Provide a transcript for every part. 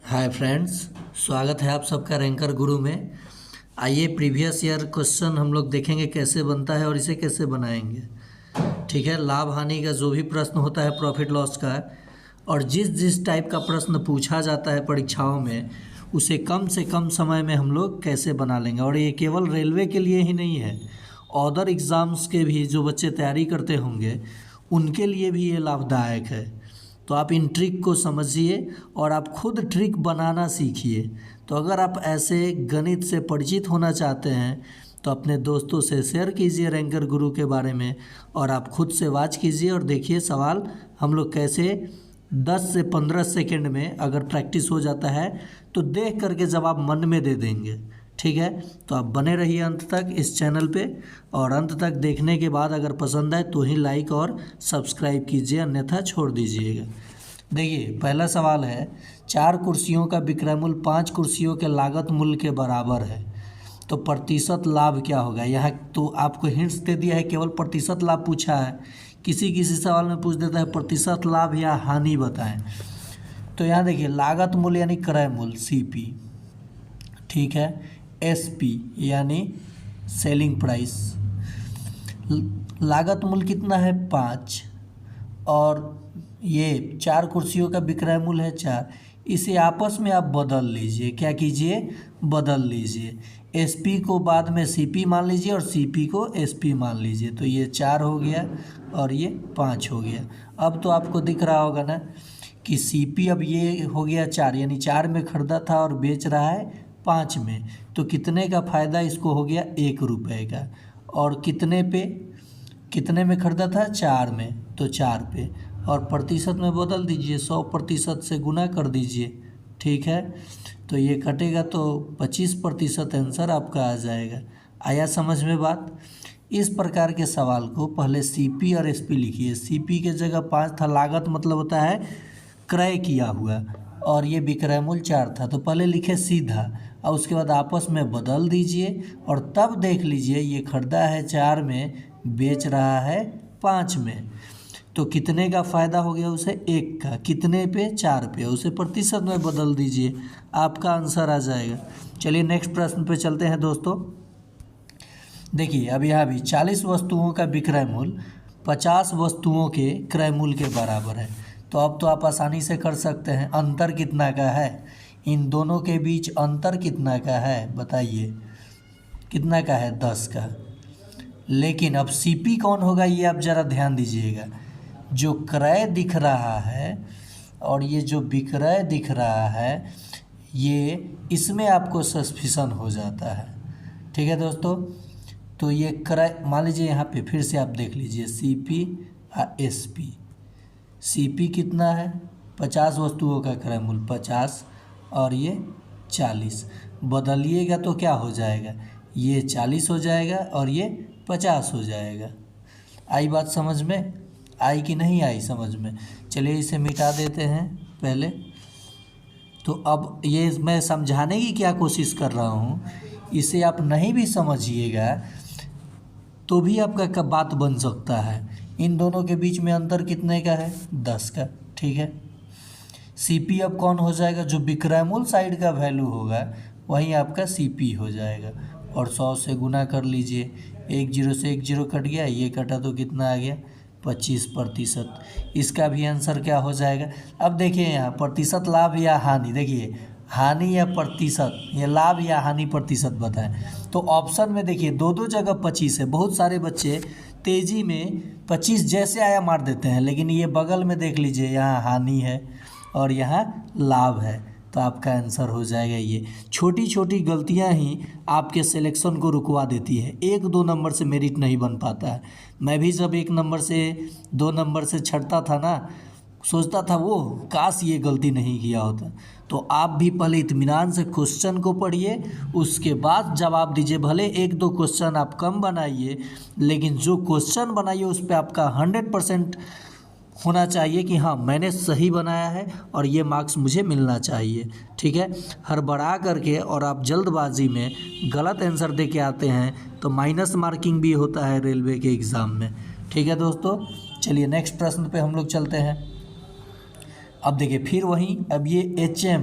Hi friends, स्वागत है आप सबका रैंकर गुरु में। आइए प्रीवियस ईयर क्वेश्चन हम लोग देखेंगे कैसे बनता है और इसे कैसे बनाएंगे। ठीक है, लाभ हानि का जो भी प्रश्न होता है प्रॉफिट लॉस का, और जिस जिस टाइप का प्रश्न पूछा जाता है परीक्षाओं में, उसे कम से कम समय में हम लोग कैसे बना लेंगे। और ये केवल रेलवे के लिए ही नहीं है, अदर एग्ज़ाम्स के भी जो बच्चे तैयारी करते होंगे उनके लिए भी ये लाभदायक है। तो आप इन ट्रिक को समझिए और आप खुद ट्रिक बनाना सीखिए। तो अगर आप ऐसे गणित से परिचित होना चाहते हैं तो अपने दोस्तों से शेयर कीजिए रैंकर गुरु के बारे में, और आप खुद से वॉच कीजिए और देखिए सवाल हम लोग कैसे 10 से 15 सेकंड में अगर प्रैक्टिस हो जाता है तो देख करके जवाब मन में दे देंगे। ठीक है, तो आप बने रहिए अंत तक इस चैनल पे, और अंत तक देखने के बाद अगर पसंद आए तो ही लाइक और सब्सक्राइब कीजिए, अन्यथा छोड़ दीजिएगा। देखिए पहला सवाल है, 4 कुर्सियों का विक्रय मूल्य 5 कुर्सियों के लागत मूल्य के बराबर है, तो प्रतिशत लाभ क्या होगा। यहाँ तो आपको हिंट्स दे दिया है, केवल प्रतिशत लाभ पूछा है। किसी किसी सवाल में पूछ देता है प्रतिशत लाभ या हानि बताएं। तो यहाँ देखिए लागत मूल्य यानी क्रय मूल्य CP, ठीक है, SP यानी सेलिंग प्राइस, लागत मूल्य कितना है 5, और ये 4 कुर्सियों का विक्रय मूल्य है 4। इसे आपस में आप बदल लीजिए, क्या कीजिए, बदल लीजिए। SP को बाद में CP मान लीजिए और CP को SP मान लीजिए, तो ये 4 हो गया और ये 5 हो गया। अब तो आपको दिख रहा होगा ना कि CP अब ये हो गया 4, यानी 4 में खरीदा था और बेच रहा है 5 में, तो कितने का फ़ायदा इसको हो गया 1 रुपये का। और कितने में खरीदा था 4 में, तो 4 पे, और प्रतिशत में बदल दीजिए, 100% से गुना कर दीजिए। ठीक है, तो ये कटेगा तो 25% आंसर आपका आ जाएगा। आया समझ में बात। इस प्रकार के सवाल को पहले CP और SP लिखिए। CP के जगह 5 था, लागत मतलब होता है क्रय किया हुआ, और ये विक्रय मूल्य 4 था, तो पहले लिखे सीधा और उसके बाद आपस में बदल दीजिए, और तब देख लीजिए ये खरीदा है 4 में, बेच रहा है 5 में, तो कितने का फ़ायदा हो गया उसे 1 का, कितने पे 4 पे, उसे प्रतिशत में बदल दीजिए, आपका आंसर आ जाएगा। चलिए नेक्स्ट प्रश्न पे चलते हैं दोस्तों। देखिए अब यहाँ भी 40 वस्तुओं का विक्रय मूल्य 50 वस्तुओं के क्रय मूल्य के बराबर है, तो अब तो आप आसानी से कर सकते हैं। अंतर कितना का है, इन दोनों के बीच अंतर कितना का है बताइए, कितना का है 10 का। लेकिन अब CP कौन होगा ये आप ज़रा ध्यान दीजिएगा। जो क्रय दिख रहा है और ये जो विक्रय दिख रहा है, ये इसमें आपको सस्पिशन हो जाता है। ठीक है दोस्तों, तो ये क्रय मान लीजिए, यहाँ पे फिर से आप देख लीजिए CP और SP। CP कितना है 50 वस्तुओं का क्रय मूल्य 50, और ये 40, बदलिएगा तो क्या हो जाएगा, ये 40 हो जाएगा और ये 50 हो जाएगा। आई बात समझ में, आई कि नहीं आई समझ में। चलिए इसे मिटा देते हैं पहले। तो अब ये मैं समझाने की क्या कोशिश कर रहा हूँ, इसे आप नहीं भी समझिएगा तो भी आपका बात बन सकता है। इन दोनों के बीच में अंतर कितने का है 10 का। ठीक है, CP अब कौन हो जाएगा, जो विक्रय मूल्य साइड का वैल्यू होगा वही आपका CP हो जाएगा, और 100 से गुना कर लीजिए। 1 0 से 1 0 कट गया, ये कटा तो कितना आ गया 25%। इसका भी आंसर क्या हो जाएगा। अब देखिए यहाँ प्रतिशत लाभ या हानि, देखिए हानि या प्रतिशत, ये लाभ या हानि प्रतिशत बताएं। तो ऑप्शन में देखिए दो जगह 25 है। बहुत सारे बच्चे तेज़ी में 25 जैसे आया मार देते हैं, लेकिन ये बगल में देख लीजिए यहाँ हानि है और यहाँ लाभ है, तो आपका आंसर हो जाएगा ये। छोटी छोटी गलतियां ही आपके सिलेक्शन को रुकवा देती है, 1-2 नंबर से मेरिट नहीं बन पाता है। मैं भी जब 1 नंबर से 2 नंबर से छटता था ना, सोचता था वो काश ये गलती नहीं किया होता। तो आप भी पहले इत्मीनान से क्वेश्चन को पढ़िए, उसके बाद जवाब दीजिए। भले 1-2 क्वेश्चन आप कम बनाइए, लेकिन जो क्वेश्चन बनाइए उस पर आपका 100% होना चाहिए कि हाँ मैंने सही बनाया है और ये मार्क्स मुझे मिलना चाहिए। ठीक है, हड़बड़ा करके और आप जल्दबाजी में गलत आंसर दे के आते हैं तो माइनस मार्किंग भी होता है रेलवे के एग्ज़ाम में। ठीक है दोस्तों, चलिए नेक्स्ट प्रश्न पे हम लोग चलते हैं। अब देखिए फिर वहीं, अब ये HM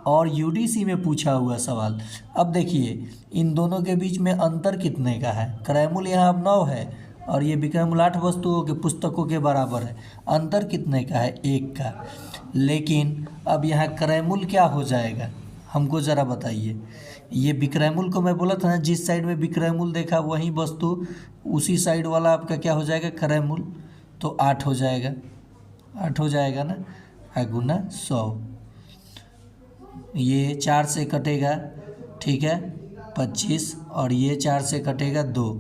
और यूडीसी में पूछा हुआ सवाल। अब देखिए इन दोनों के बीच में अंतर कितने का है। क्रय मूल्य यहाँ अब 9 है और ये विक्रय मूल्य 8 वस्तुओं के पुस्तकों के बराबर है। अंतर कितने का है? 1 का। लेकिन अब यहाँ क्रय मूल्य क्या हो जाएगा हमको ज़रा बताइए। ये विक्रय मूल्य को मैं बोला था ना, जिस साइड में विक्रय मूल्य देखा वही वस्तु उसी साइड वाला आपका क्या हो जाएगा? क्रय मूल्य। तो 8 हो जाएगा, 8 हो जाएगा ना, गुना 100। ये 4 से कटेगा, ठीक है, 25, और ये 4 से कटेगा 2,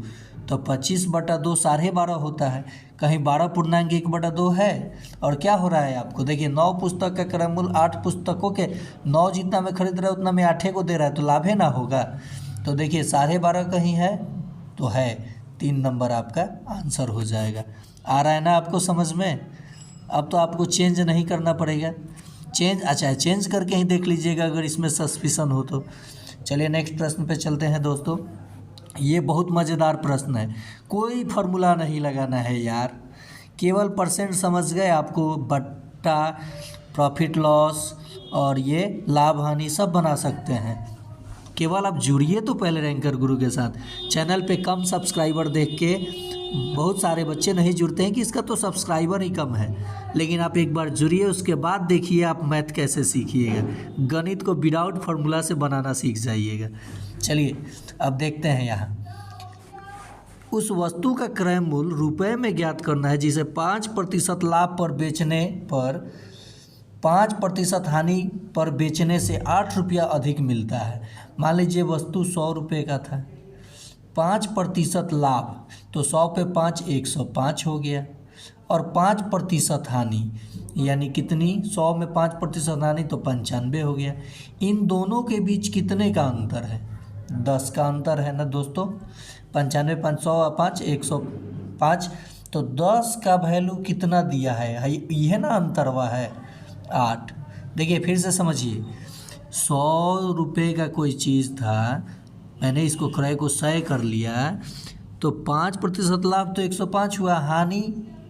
तो 25/2 12.5 होता है। कहीं 12.1/2 है। और क्या हो रहा है आपको देखिए, 9 पुस्तक का क्रय मूल्य 8 पुस्तकों के 9 जितना में खरीद रहा है उतना में 8 को दे रहा है, तो लाभ है ना होगा। तो देखिए 12.5 कहीं है तो है, 3 नंबर आपका आंसर हो जाएगा। आ रहा है ना आपको समझ में। अब तो आपको चेंज नहीं करना पड़ेगा, चेंज करके ही देख लीजिएगा अगर इसमें सस्पिशन हो तो। चलिए नेक्स्ट प्रश्न पे चलते हैं दोस्तों। ये बहुत मज़ेदार प्रश्न है, कोई फार्मूला नहीं लगाना है यार, केवल परसेंट समझ गए, आपको बट्टा, प्रॉफिट लॉस और ये लाभ हानि सब बना सकते हैं। केवल आप जुड़िए तो पहले रैंकर गुरु के साथ। चैनल पे कम सब्सक्राइबर देख के बहुत सारे बच्चे नहीं जुड़ते हैं कि इसका तो सब्सक्राइबर ही कम है, लेकिन आप एक बार जुड़िए, उसके बाद देखिए आप मैथ कैसे सीखिएगा। गणित को विदाउट फार्मूला से बनाना सीख जाइएगा। चलिए अब देखते हैं यहाँ, उस वस्तु का क्रय मूल्य रुपए में ज्ञात करना है जिसे 5% लाभ पर बेचने पर 5% हानि पर बेचने से 8 रुपया अधिक मिलता है। मान लीजिए वस्तु 100 रुपये का था, 5% लाभ, तो 100 पे 5 105 हो गया, और 5% हानि यानी कितनी, 100 में 5% हानि तो 95 हो गया। इन दोनों के बीच कितने का अंतर है? 10 का अंतर है ना दोस्तों। 95 500 5 105, तो 10 का वैल्यू कितना दिया है, यह ना अंतरवा है 8। देखिए फिर से समझिए, 100 रुपये का कोई चीज़ था, मैंने इसको क्रय को 100 कर लिया, तो 5% लाभ तो 105 हुआ, हानि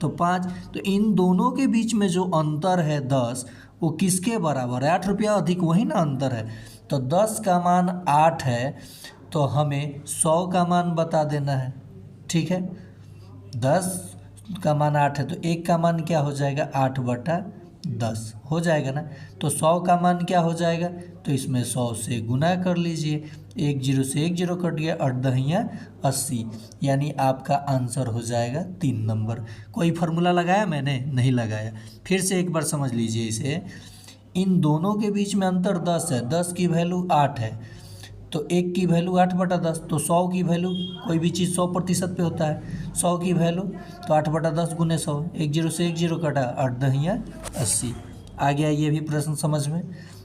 तो 5। तो इन दोनों के बीच में जो अंतर है 10, वो किसके बराबर है? 8 रुपया अधिक, वही ना अंतर है। तो 10 का मान 8 है, तो हमें 100 का मान बता देना है, ठीक है। 10 का मान 8 है तो 1 का मान क्या हो जाएगा? 8/10 हो जाएगा ना। तो 100 का मान क्या हो जाएगा? तो इसमें 100 से गुना कर लीजिए, 1 0 से 1 0 कट गया, 8 दहिया 80, यानी आपका आंसर हो जाएगा 3 नंबर। कोई फार्मूला लगाया मैंने? नहीं लगाया। फिर से एक बार समझ लीजिए इसे, इन दोनों के बीच में अंतर 10 है, 10 की वैल्यू 8 है, तो 1 की वैल्यू 8/10, तो 100 की वैल्यू, कोई भी चीज़ 100% पे होता है, 100 की वैल्यू तो 8/10 गुने 100, 1 0 से 1 0 कटा, 8 दहिया 80। आ गया ये भी प्रश्न समझ में।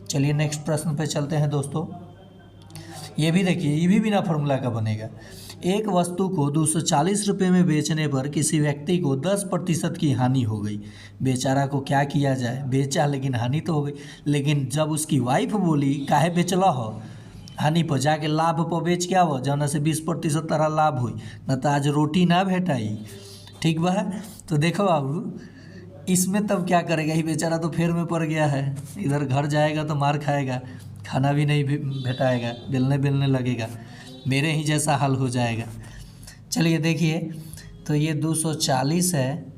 चलिए नेक्स्ट प्रश्न पे चलते हैं दोस्तों। ये भी देखिए, ये भी बिना फार्मूला का बनेगा। एक वस्तु को 240 रुपये में बेचने पर किसी व्यक्ति को 10% की हानि हो गई। बेचारा को क्या किया जाए? बेचा लेकिन हानि तो हो गई। लेकिन जब उसकी वाइफ बोली काहे बेचला हो, हानि पर जाके लाभ पर बेच के आवो, जौना से 20% तारा लाभ हुई, न तो आज रोटी ना भेटाई, ठीक बा। तो देखो बाबू, इसमें तब क्या करेगा, ही बेचारा तो फेर में पड़ गया है, इधर घर जाएगा तो मार खाएगा, खाना भी नहीं भेटाएगा, बेलने लगेगा, मेरे ही जैसा हाल हो जाएगा। चलिए देखिए, तो ये 240 है,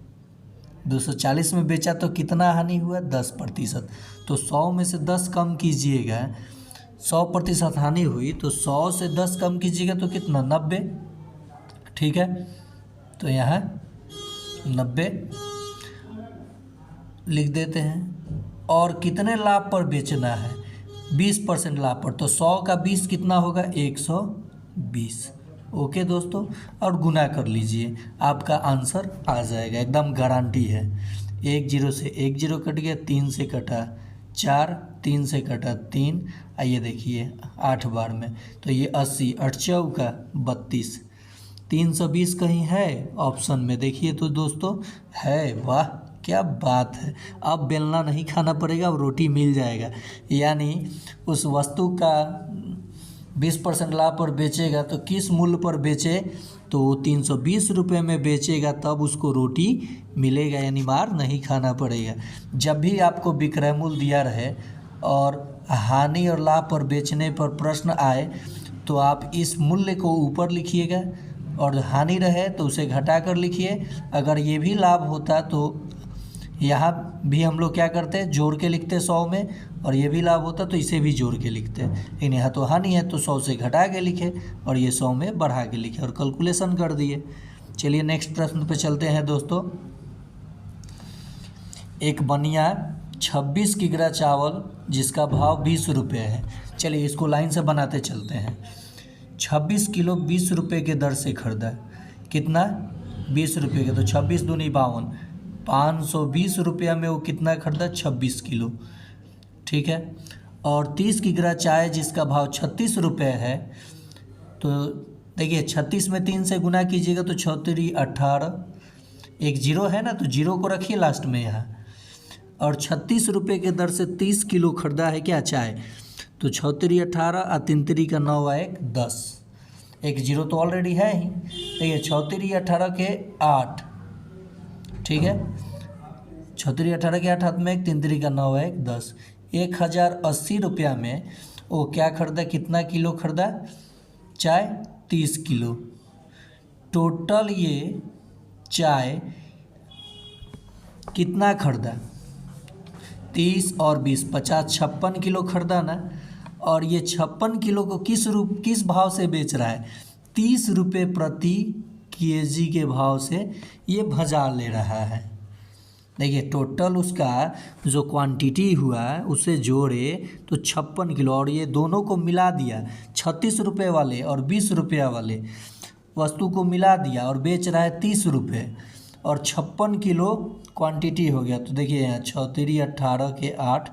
240 में बेचा तो कितना हानि हुआ? 10%। तो 100 में से 10 कम कीजिएगा, 100% हानि हुई, तो 100 से 10 कम कीजिएगा तो कितना? 90, ठीक है। तो यहाँ 90 लिख देते हैं। और कितने लाभ पर बेचना है? 20% लाभ पर, तो 100 का 20 कितना होगा? 120। ओके दोस्तों, और गुना कर लीजिए, आपका आंसर आ जाएगा, एकदम गारंटी है। 1 0 से 1 0 कट गया, 3 से कटा 4, 3 से कटा 3, आइए देखिए 8 बार में, तो ये 80, 8 चौका 32, 320 कहीं है ऑप्शन में? देखिए तो दोस्तों है, वाह क्या बात है। अब बेलना नहीं खाना पड़ेगा, अब रोटी मिल जाएगा। यानी उस वस्तु का 20% लाभ पर बेचेगा तो किस मूल्य पर बेचे? तो 320 रुपये में बेचेगा, तब उसको रोटी मिलेगा, यानी मार नहीं खाना पड़ेगा। जब भी आपको विक्रय मूल्य दिया रहे और हानि और लाभ पर बेचने पर प्रश्न आए तो आप इस मूल्य को ऊपर लिखिएगा, और हानि रहे तो उसे घटा कर लिखिए। अगर ये भी लाभ होता तो यहाँ भी हम लोग क्या करते हैं, जोड़ के लिखते 100 में, और ये भी लाभ होता तो इसे भी जोड़ के लिखते हैं। लेकिन यहाँ तो हानि है तो 100 से घटा के लिखे और ये 100 में बढ़ा के लिखे और कैलकुलेशन कर दिए। चलिए नेक्स्ट प्रश्न पे चलते हैं दोस्तों। एक बनिया 26 किग्रा चावल जिसका भाव 20 रुपये है। चलिए इसको लाइन से बनाते चलते हैं। 26 किलो 20 रुपये के दर से खरीदा, कितना 20 रुपये के, तो 26 दूनी 52, 520 रुपया में वो कितना खरीदा 26 किलो, ठीक है। और 30 किग्रा चाय जिसका भाव 36 रुपये है, तो देखिए 36 में 3 से गुना कीजिएगा तो 6 3 18, एक जीरो है ना तो जीरो को रखिए लास्ट में यहाँ। और 36 रुपये के दर से 30 किलो खरीदा है क्या चाय, तो 6 3 18 और 3 3 का 9 1 10, एक जीरो तो ऑलरेडी है ही। देखिए 6 3 18 के 8, ठीक है, 6 3 18 के 8 हाथ में 1, 3 3 का 9 1 10, 1080 रुपया में वो क्या खरीदा, कितना किलो खरीदा चाय, 30 किलो। टोटल ये चाय कितना खरीदा, 30 और 20 50 56 किलो खरीदा ना। और ये 56 किलो को किस भाव से बेच रहा है, 30 रुपये प्रति केजी के भाव से ये भजा ले रहा है। देखिए टोटल उसका जो क्वांटिटी हुआ उसे जोड़े तो 56 किलो, और ये दोनों को मिला दिया, 36 रुपये वाले और 20 रुपया वाले वस्तु को मिला दिया और बेच रहा है 30 रुपये, और 56 किलो क्वांटिटी हो गया। तो देखिए यहाँ 6 3 18 के 8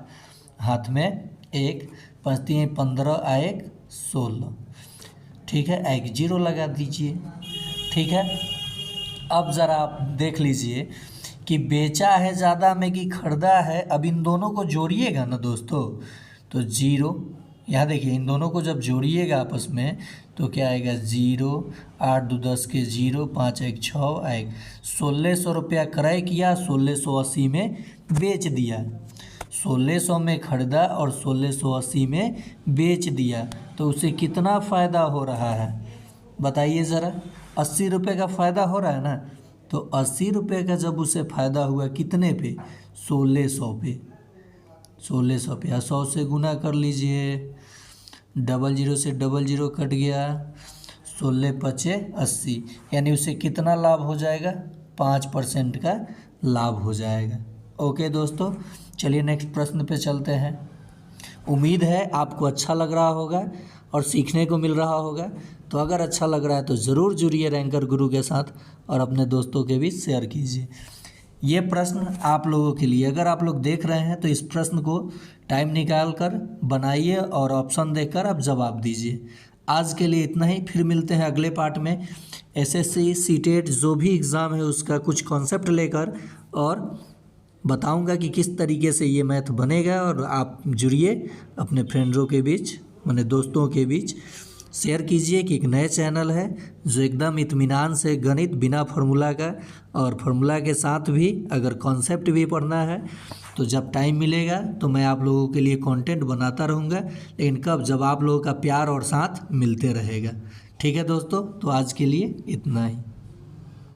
हाथ में 1, 5 3 15 1 16, ठीक है, एक जीरो लगा दीजिए, ठीक है। अब ज़रा आप देख लीजिए कि बेचा है ज़्यादा में कि खरीदा है। अब इन दोनों को जोड़िएगा ना दोस्तों तो जीरो, यहाँ देखिए इन दोनों को जब जोड़िएगा आपस में तो क्या आएगा 0, 8 2 10 के 0, 5 1 6 1, 1600 रुपया क्रय किया, 1680 में बेच दिया। 1600 में खरीदा और 1680 में बेच दिया, तो उसे कितना फ़ायदा हो रहा है बताइए ज़रा। 80 रुपये का फ़ायदा हो रहा है ना, तो 80 रुपये का जब उसे फ़ायदा हुआ कितने पे, 1600 पे, 1600 पे 100 से गुना कर लीजिए, 00 से 00 कट गया, 16 5 80, यानी उसे कितना लाभ हो जाएगा, 5% का लाभ हो जाएगा। ओके दोस्तों, चलिए नेक्स्ट प्रश्न पे चलते हैं। उम्मीद है आपको अच्छा लग रहा होगा और सीखने को मिल रहा होगा। तो अगर अच्छा लग रहा है तो ज़रूर जुड़िए रैंकर गुरु के साथ और अपने दोस्तों के बीच शेयर कीजिए। ये प्रश्न आप लोगों के लिए, अगर आप लोग देख रहे हैं तो इस प्रश्न को टाइम निकाल कर बनाइए और ऑप्शन देखकर आप जवाब दीजिए। आज के लिए इतना ही, फिर मिलते हैं अगले पार्ट में। एसएससी सीटेट जो भी एग्ज़ाम है उसका कुछ कॉन्सेप्ट लेकर और बताऊंगा कि किस तरीके से ये मैथ बनेगा। और आप जुड़िए अपने फ्रेंड्सों के बीच, माने दोस्तों के बीच शेयर कीजिए कि एक नए चैनल है जो एकदम इत्मीनान से गणित बिना फार्मूला का और फार्मूला के साथ भी अगर कॉन्सेप्ट भी पढ़ना है तो जब टाइम मिलेगा तो मैं आप लोगों के लिए कंटेंट बनाता रहूँगा। लेकिन कब, जब आप लोगों का प्यार और साथ मिलते रहेगा। ठीक है दोस्तों, तो आज के लिए इतना ही।